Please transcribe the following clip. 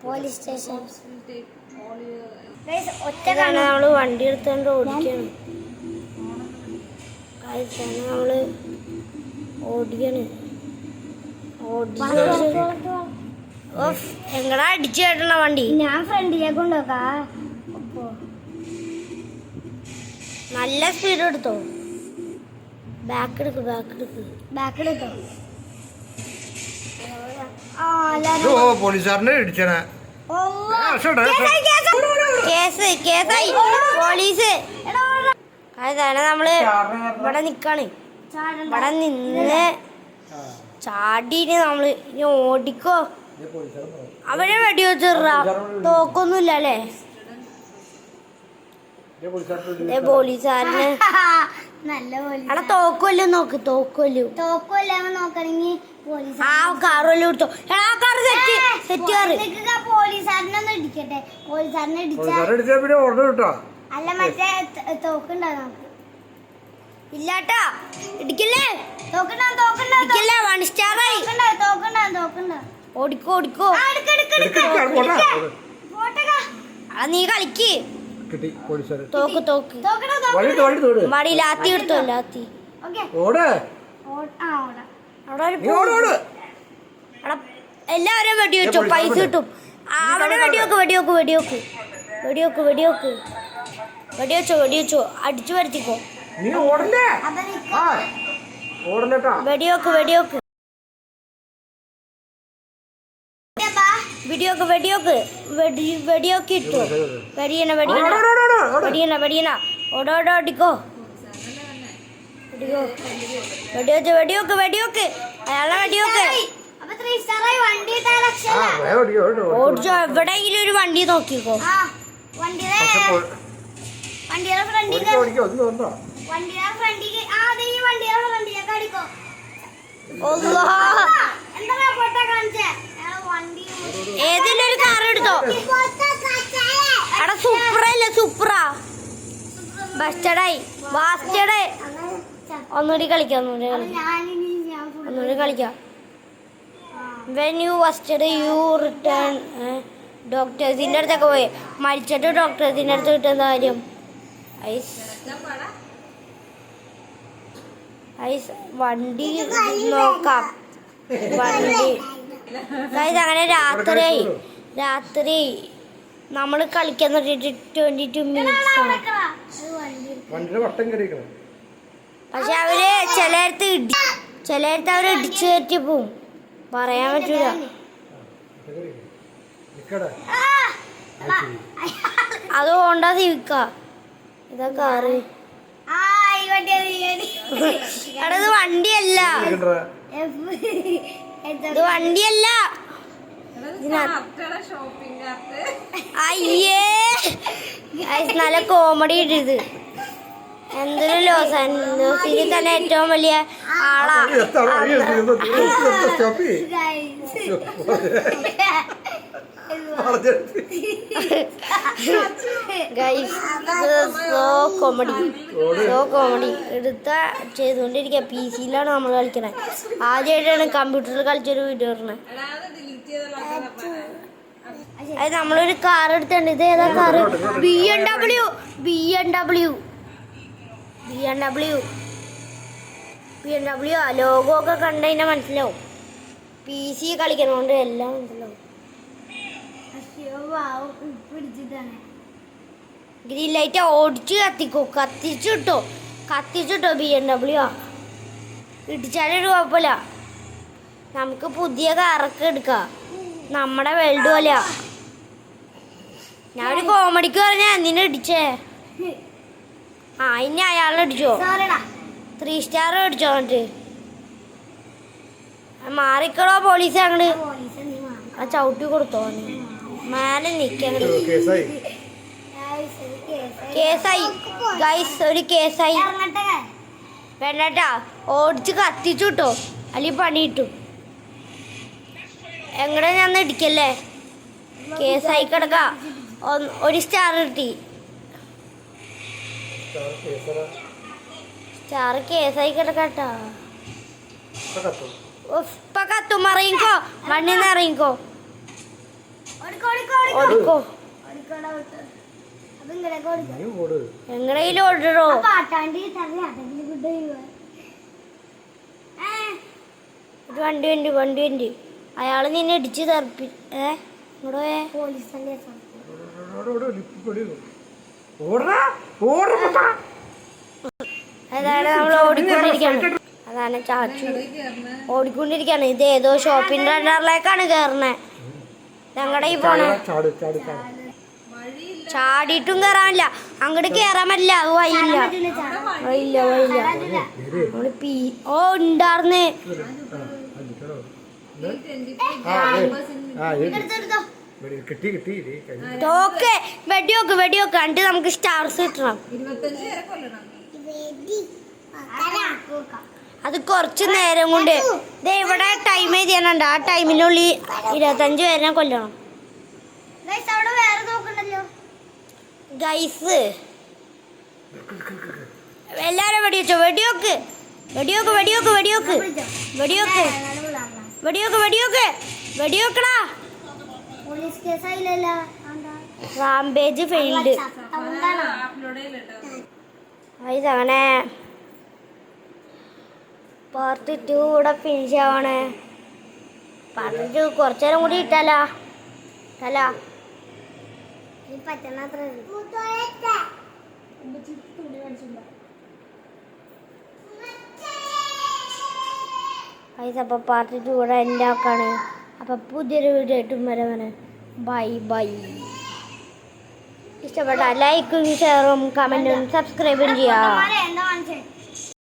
Police station ഒറ്റക്കാണ് നമ്മള് വണ്ടി എടുത്തോണ്ട് ഓടിക്കാണ്. നമ്മള് ഓടിക്കാണ്. എങ്ങടാ അടിച്ചു കേട്ടണ വണ്ടി? ഞാൻ ഫ്രണ്ടിലേക്ക് കൊണ്ടുപോക്കാ. നല്ല സ്പീഡ് എടുത്തോ. ബാക്ക് എടുത്തോ. പോലീസുകാരനെ ഇടിച്ചേ. പോലീസ് അതാണ് നമ്മള് ഇവിടെ നിക്കാണ്. ഇവിടെ നിന്ന് ചാടിന് നമ്മള് ഇനി ഓടിക്കോ. അവരെ വെടിവെച്ചിട തോക്കൊന്നുമില്ല അല്ലേ? പോലീസുകാരന് അവിടെ തോക്കുമല്ലോ. നോക്ക് തോക്കുമല്ലോ നോക്കണെങ്കി ആ കാറുമല്ലോ എടുത്തോ. Set car. പോലീസുകാരനൊന്നും ഇടിക്കട്ടെ. പോലീസുകാരനെ ഇടിച്ചാ അല്ല മറ്റേ തോക്കുണ്ടാവും നമുക്ക്. ഇല്ലാട്ടാ ഇടിക്കല്ലേ. തോക്കണ്ട 1 സ്റ്റാറായി. ഓടിക്കോ. നീ കളിക്ക്. തോക്ക് മടി ലാത്തി എടുത്തോ. ലാത്തി എല്ലാവരും വെടിവെച്ചോ. പൈസ കിട്ടും. അവിടെ വെടിവെച്ചോ. അടിച്ചു വരുത്തിക്കോ. വെടിവെക്ക് ഇട്ടു. വെടിയണ ഓടോടിക്കോ. വെടിവെക്ക് അയാളെ വെടിവെക്ക്. ഓടിച്ചോ. എവിടെയെങ്കിലും ഒരു വണ്ടി നോക്കിക്കോ. ഏതെങ്കിലും ഒരു കാർ എടുത്തോ. അവിടെ സൂപ്പറ ബസ്റ്റഡായി വാസ്റ്റഡായി. ഒന്നുകൂടി കളിക്കാം. When you wasted you return. ഡോക്ടേഴ്സിൻ്റെ അടുത്തൊക്കെ പോയി മരിച്ചിട്ട് ഡോക്ടേഴ്സിൻ്റെ അടുത്ത് കിട്ടുന്ന കാര്യം. വണ്ടി നോക്കാം. അങ്ങനെ രാത്രി നമ്മൾ കളിക്കാൻ 22 മിനിറ്റ്സ് ആണ്. പക്ഷെ അവര് ചിലയിടത്ത് അവര് ഇടിച്ചു കയറ്റി പോവും. പറയാൻ പറ്റൂല. അത് ഹോണ്ട സിവിക്ക. ഇതാ കാറ്. ഇത് വണ്ടിയല്ല. അയ്യേ നല്ല കോമഡി ഇട്ടത്. എന്തൊരു ലോസിൽ തന്നെ ഏറ്റവും വലിയ ആളാ. സോ കോമഡി ചെയ്തുകൊണ്ടിരിക്കുക. PC-യിലാണ് നമ്മൾ കളിക്കണേ. ആദ്യമായിട്ടാണ് കമ്പ്യൂട്ടറിൽ കളിച്ചൊരു വീഡിയോ ഇടണേ. അത് നമ്മളൊരു കാർ എടുത്തിട്ടുണ്ട്. ഇത് ഏതാ കാറ്? BMW ആ ലോഗോ ഒക്കെ കണ്ടതിനെ മനസ്സിലാവും. PC കളിക്കണോണ്ട് എല്ലാം മനസ്സിലാവും. ഗ്രീൻ ലൈറ്റ് ഓടിച്ച് കത്തിച്ചിട്ടോ. BMW ആ ഇടിച്ചാലൊരു കുഴപ്പമില്ല. നമുക്ക് പുതിയ കാറൊക്കെ എടുക്കാം. നമ്മുടെ വേൾഡ് പോലെയാ. ഞാൻ ഒരു കോമഡിക്ക് പറഞ്ഞ എന്തിനാ ഇടിച്ചേ? ഇനി അയാളെ അടിച്ചോ. 3 സ്റ്റാർ അടിച്ചോ. എന്നിട്ട് മാറിക്കടോ പോലീസ്. അങ്ങട് ആ ചവിട്ടി കൊടുത്തോ. മേലെ നിക്കങ്ങട്. കേസായി ഗൈസ്. ഒരു കേസായി. വേണ്ടാ ഓടിച്ച് കത്തിച്ചു കിട്ടോ. അല്ലെങ്കിൽ പണി കിട്ടും. എങ്ങടെ ഞാൻ ഇടിക്കല്ലേ. കേസായി കിടക്ക. 1 സ്റ്റാർ കിട്ടി. സ്റ്റാർ കേസായി കിടക്കാട്ടാ. ഇപ്പൊ കത്തും ഇറങ്ങിക്കോ മണ്ണിന്ന് ഇറങ്ങിക്കോ ഓടിക്കോ എങ്ങനെയും ഓടിടോ വണ്ടി അയാള് നിന്നെ ഇടിച്ച് തെറപ്പി ഇങ്ങോട്ടേ അതാണ് നമ്മൾ ഓടിക്കൊണ്ടിരിക്കുകയാണ് അതാണ് ചാച്ചു ഓടിക്കൊണ്ടിരിക്കുകയാണ് ഇത് ഏതോ ഷോപ്പിംഗ് സെന്ററിലേക്കാണ് കയറണേ ഞങ്ങളുടെ ഈ പോണ ചാടിയിട്ടും കയറാനില്ല അങ്ങോട്ട് കയറാൻ പറ്റില്ല അത് വഴിയില്ല ഓ ഉണ്ടാർന്ന് ഓക്കെ വെടിയൊക്കെ കണ്ട് നമുക്ക് സ്റ്റാർസ് കിട്ടണം അത് കുറച്ച് നേരം കൊണ്ട് ദേ ഇവിടെ ടൈം എഴുതിയാനുണ്ട് ആ ടൈമിനുള്ളിൽ 25 പേരെ കൊല്ലണം ഗൈസ് എല്ലാരും വെടിയോക്ക് വെടിയോക്കടാ റാംപേജ് ഫെയിൽഡ് അങ്ങനെ പാർട്ട് 2 ഇവിടെ ഫിനിഷ് ആവാണ് പാർട്ട് 2 കുറച്ചു നേരം കൂടി ഇട്ടാലോ അപ്പൊ പാർട്ട് 2 ഇവിടെ എൻ്റെ ആക്കാണ് അപ്പൊ പുതിയൊരു വീഡിയോ ആയിട്ടും വരവന് ബൈ ഇഷ്ടപ്പെട്ട ലൈക്കും ഷെയറും കമന്റും സബ്സ്ക്രൈബും ചെയ്യാം